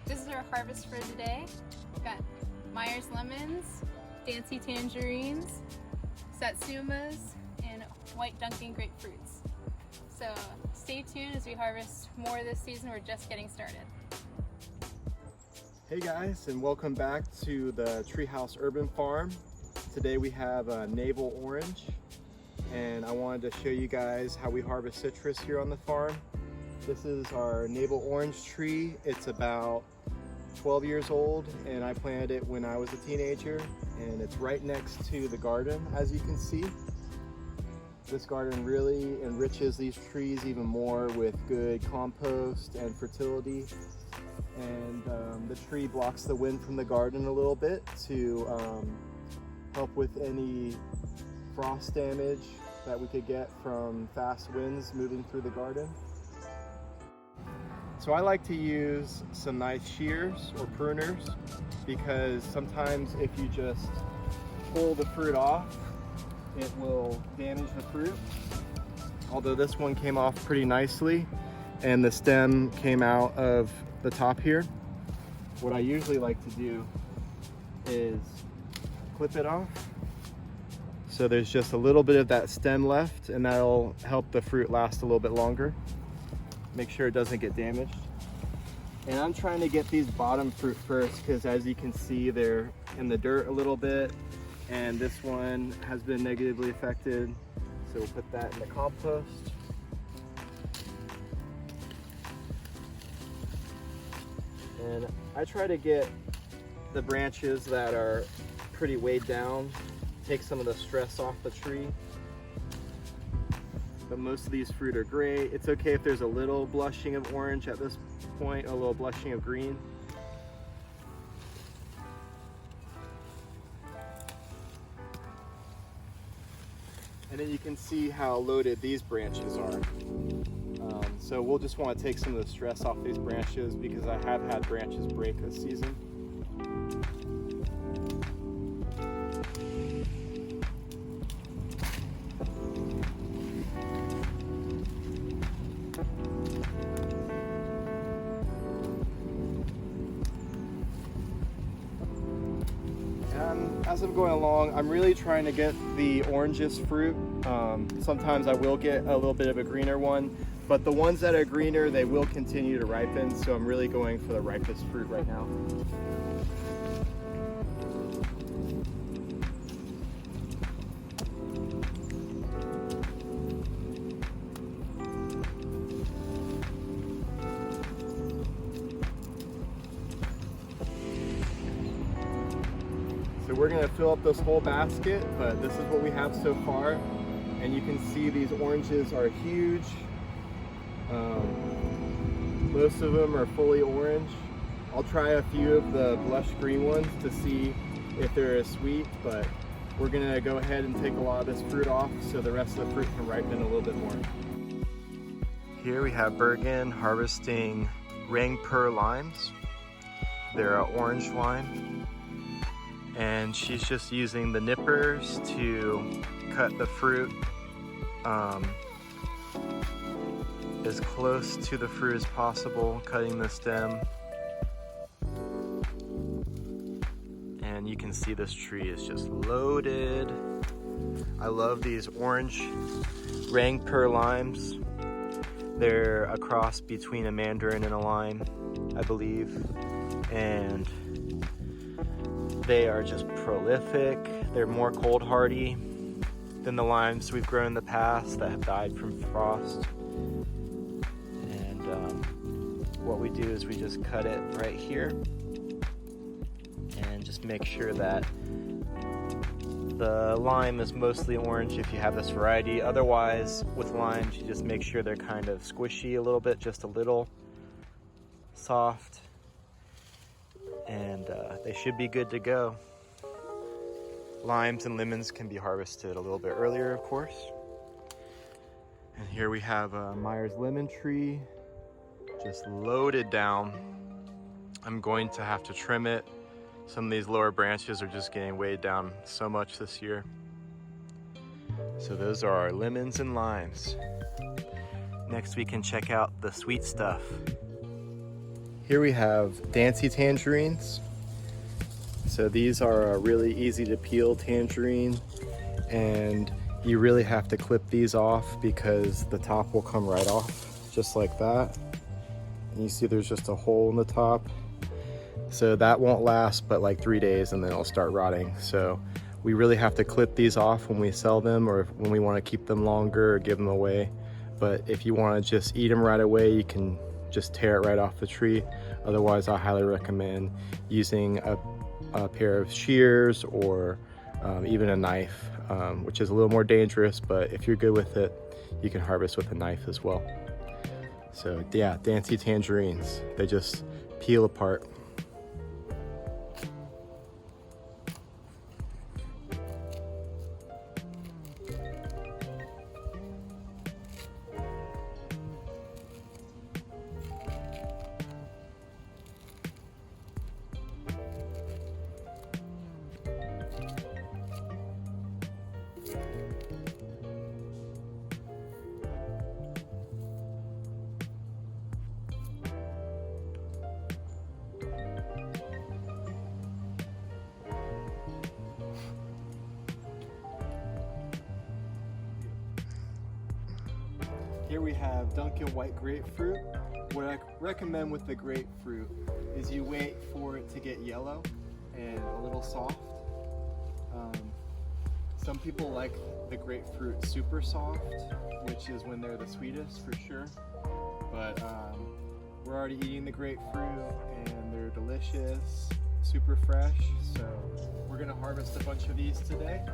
This is our harvest for today. We've got Myers lemons, fancy tangerines, satsumas, and white Dunkin' grapefruits. So stay tuned as we harvest more this season. We're just getting started. Hey guys, and welcome back to the Treehouse Urban Farm. Today we have a navel orange, and I wanted to show you guys how we harvest citrus here on the farm. This is our navel orange tree. It's about 12 years old, and I planted it when I was a teenager, and it's right next to the garden, as you can see. This garden really enriches these trees even more with good compost and fertility. And the tree blocks the wind from the garden a little bit to help with any frost damage that we could get from fast winds moving through the garden. So I like to use some nice shears or pruners, because sometimes if you just pull the fruit off, it will damage the fruit. Although this one came off pretty nicely and the stem came out of the top here. What I usually like to do is clip it off, so there's just a little bit of that stem left, and that'll help the fruit last a little bit longer. Make sure it doesn't get damaged. And I'm trying to get these bottom fruit first, because as you can see, they're in the dirt a little bit, and this one has been negatively affected. So we'll put that in the compost. And I try to get the branches that are pretty weighed down, take some of the stress off the tree. But most of these fruit are great. It's okay if there's a little blushing of orange at this point, a little blushing of green. And then you can see how loaded these branches are. So we'll just want to take some of the stress off these branches, because I have had branches break this season. As I'm going along, I'm really trying to get the orangest fruit. Sometimes I will get a little bit of a greener one, but the ones that are greener, they will continue to ripen, so I'm really going for the ripest fruit right now. So we're gonna fill up this whole basket, but this is what we have so far. And you can see these oranges are huge. Most of them are fully orange. I'll try a few of the blush green ones to see if they're as sweet, but we're gonna go ahead and take a lot of this fruit off so the rest of the fruit can ripen a little bit more. Here we have Bergen harvesting Rangpur limes. They're an orange lime. And she's just using the nippers to cut the fruit as close to the fruit as possible, cutting the stem. And you can see this tree is just loaded. I love these orange Rangpur limes. They're a cross between a mandarin and a lime, I believe. And they are just prolific. They're more cold hardy than the limes we've grown in the past that have died from frost. And what we do is we just cut it right here and just make sure that the lime is mostly orange if you have this variety. Otherwise, with limes, you just make sure they're kind of squishy a little bit, just a little soft. And they should be good to go. Limes and lemons can be harvested a little bit earlier, of course. And here we have a Myers lemon tree, just loaded down. I'm going to have to trim it. Some of these lower branches are just getting weighed down so much this year. So those are our lemons and limes. Next we can check out the sweet stuff. Here we have Dancy tangerines. So these are a really easy to peel tangerine, and you really have to clip these off because the top will come right off, just like that. And you see there's just a hole in the top. So that won't last but like 3 days and then it'll start rotting. So we really have to clip these off when we sell them, or when we want to keep them longer or give them away. But if you want to just eat them right away, you can just tear it right off the tree. Otherwise, I highly recommend using a pair of shears or even a knife, which is a little more dangerous, but if you're good with it, you can harvest with a knife as well. So yeah, Dancy tangerines, they just peel apart. Here we have Dunkin' white grapefruit. What I recommend with the grapefruit is you wait for it to get yellow and a little soft. Some people like the grapefruit super soft, which is when they're the sweetest for sure. But we're already eating the grapefruit and they're delicious, super fresh. So we're gonna harvest a bunch of these today.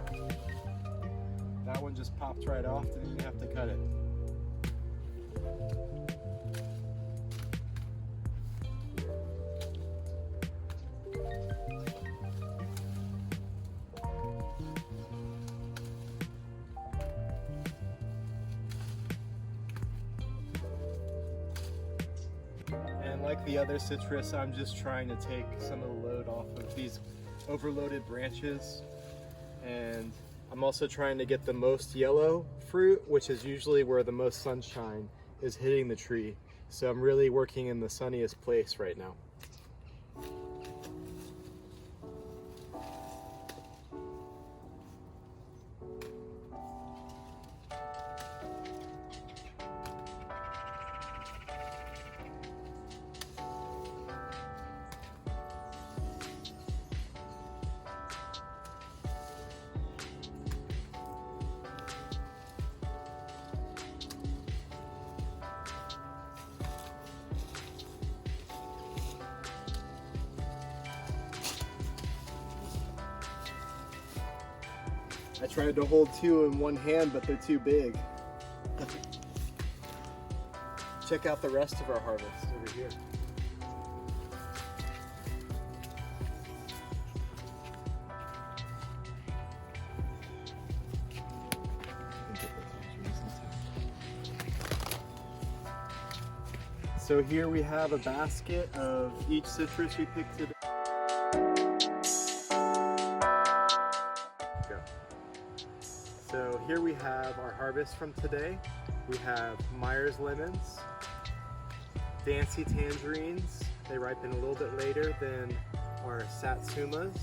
That one just popped right off, didn't even have to cut it. And like the other citrus, I'm just trying to take some of the load off of these overloaded branches. And I'm also trying to get the most yellow fruit, which is usually where the most sunshine is hitting the tree. So I'm really working in the sunniest place right now. I tried to hold two in one hand, but they're too big. Check out the rest of our harvest over here. So here we have a basket of each citrus we picked today. So here we have our harvest from today. We have Myers lemons, Dancy tangerines. They ripen a little bit later than our satsumas,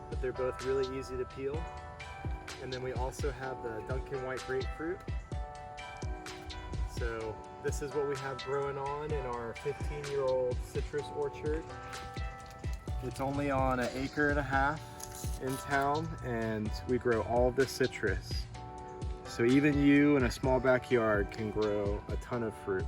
but they're both really easy to peel. And then we also have the Dunkin' white grapefruit. So this is what we have growing on in our 15-year-old citrus orchard. It's only on 1.5 acres in town, and we grow all of this citrus. So even you in a small backyard can grow a ton of fruit.